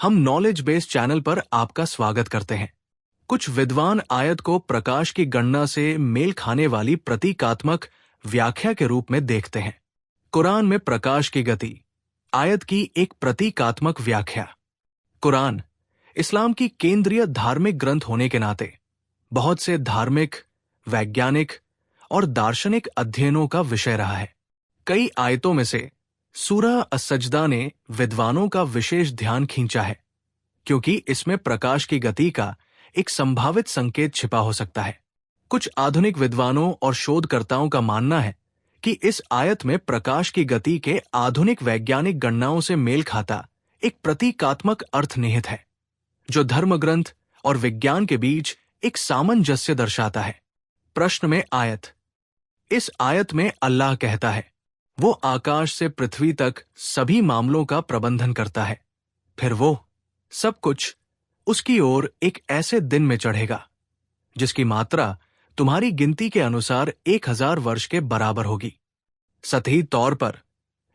हम knowledge based channel पर आपका स्वागत करते हैं। कुछ विद्वान आयत को प्रकाश की गणना से मेल खाने वाली प्रतीकात्मक व्याख्या के रूप में देखते हैं। कुरान में प्रकाश की गति आयत की एक प्रतीकात्मक व्याख्या। कुरान इस्लाम की केंद्रीय धार्मिक ग्रंथ होने के नाते बहुत से धार्मिक, वैज्ञानिक और दार्शनिक अध्ययनों का विषय रहा है। कई आयतों में से सूरह अस-सजदा ने विद्वानों का विशेष ध्यान खींचा है, क्योंकि इसमें प्रकाश की गति का एक संभावित संकेत छिपा हो सकता है। कुछ आधुनिक विद्वानों और शोधकर्ताओं का मानना है कि इस आयत में प्रकाश की गति के आधुनिक वैज्ञानिक गणनाओं से मेल खाता एक प्रतीकात्मक अर्थ निहित है, जो धर्म ग्रंथ और विज्ञान के बीच एक सामंजस्य दर्शाता है। प्रश्न में आयत। इस आयत में अल्लाह कहता है, वो आकाश से पृथ्वी तक सभी मामलों का प्रबंधन करता है, फिर वो सब कुछ उसकी ओर एक ऐसे दिन में चढ़ेगा जिसकी मात्रा तुम्हारी गिनती के अनुसार 1000 वर्ष के बराबर होगी। सतही तौर पर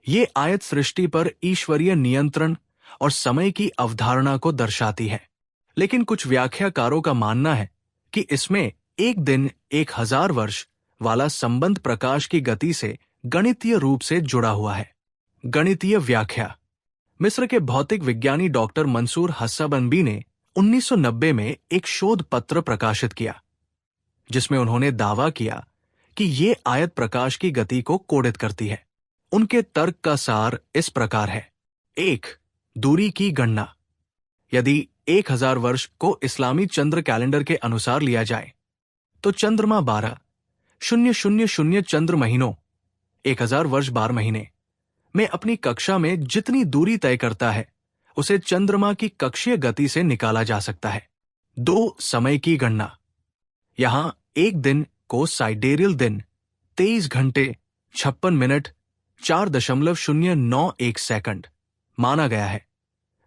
यह आयत सृष्टि पर ईश्वरीय नियंत्रण और समय की अवधारणा को दर्शाती है, लेकिन कुछ व्याख्याकारों का मानना है कि इसमें एक दिन 1000 वर्ष वाला संबंध प्रकाश की गति से गणितीय रूप से जुड़ा हुआ है। गणितीय व्याख्या। मिस्र के भौतिक विज्ञानी डॉक्टर मंसूर हस्साबनबी ने 1990 में एक शोध पत्र प्रकाशित किया, जिसमें उन्होंने दावा किया कि ये आयत प्रकाश की गति को कोडित करती है। उनके तर्क का सार इस प्रकार है। 1. दूरी की गणना। यदि 1000 वर्ष को इस्लामी चंद्र कैलेंडर के अनुसार लिया जाए, तो चंद्रमा 12,000 चंद्र महीनों 1000 वर्ष 12 महीने में अपनी कक्षा में जितनी दूरी तय करता है, उसे चंद्रमा की कक्षीय गति से निकाला जा सकता है। 2. समय की गणना। यहां एक दिन को साइडेरियल दिन 23 घंटे 56 मिनट 4.091 सेकंड माना गया है,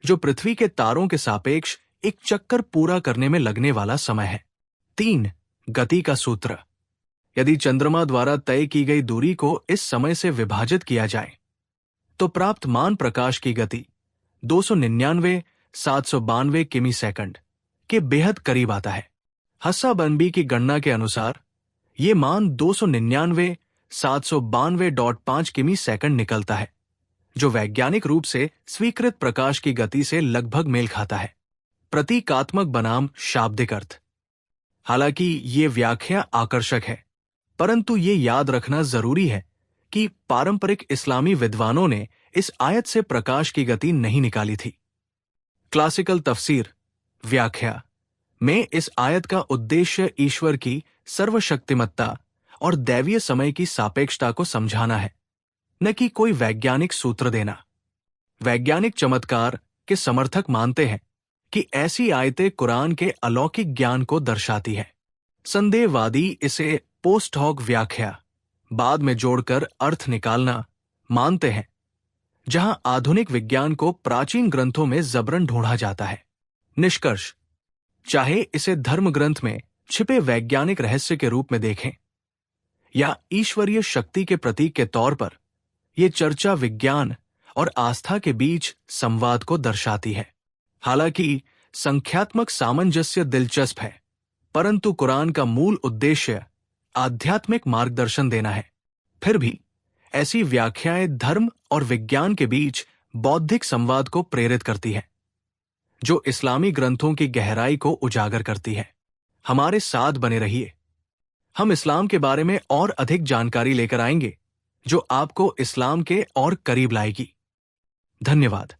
जो पृथ्वी के तारों के सापेक्ष एक चक्कर पूरा करने में लगने वाला समय है। 3. गति का सूत्र। यदि चंद्रमा द्वारा तय की गई दूरी को इस समय से विभाजित किया जाए, तो प्राप्त मान प्रकाश की गति 299,792 किमी सेकंड के बेहद करीब आता है। हस्साबनबी की गणना के अनुसार ये मान 299,792.5 किमी सेकंड निकलता है, जो वैज्ञानिक रूप से स्वीकृत प्रकाश की गति से लगभग मेल खाता है। प्रतीकात्मक बनाम शाब्दिक अर्थ। हालांकि ये व्याख्या आकर्षक है, परंतु ये याद रखना जरूरी है कि पारंपरिक इस्लामी विद्वानों ने इस आयत से प्रकाश की गति नहीं निकाली थी। क्लासिकल तफसीर व्याख्या में इस आयत का उद्देश्य ईश्वर की सर्वशक्तिमत्ता और दैवीय समय की सापेक्षता को समझाना है, न कि कोई वैज्ञानिक सूत्र देना। वैज्ञानिक चमत्कार के समर्थक मानते हैं कि ऐसी आयतें कुरान के अलौकिक ज्ञान को दर्शाती है। संदेहवादी इसे पोस्ट हॉक व्याख्या, बाद में जोड़कर अर्थ निकालना, मानते हैं, जहां आधुनिक विज्ञान को प्राचीन ग्रंथों में जबरन ढूंढा जाता है। निष्कर्ष। चाहे इसे धर्म ग्रंथ में छिपे वैज्ञानिक रहस्य के रूप में देखें या ईश्वरीय शक्ति के प्रतीक के तौर पर, यह चर्चा विज्ञान और आस्था के बीच संवाद को दर्शाती है। हालांकि संख्यात्मक सामंजस्य दिलचस्प है, परंतु कुरान का मूल उद्देश्य आध्यात्मिक मार्गदर्शन देना है। फिर भी ऐसी व्याख्याएं धर्म और विज्ञान के बीच बौद्धिक संवाद को प्रेरित करती है, जो इस्लामी ग्रंथों की गहराई को उजागर करती है। हमारे साथ बने रहिए। हम इस्लाम के बारे में और अधिक जानकारी लेकर आएंगे, जो आपको इस्लाम के और करीब लाएगी। धन्यवाद।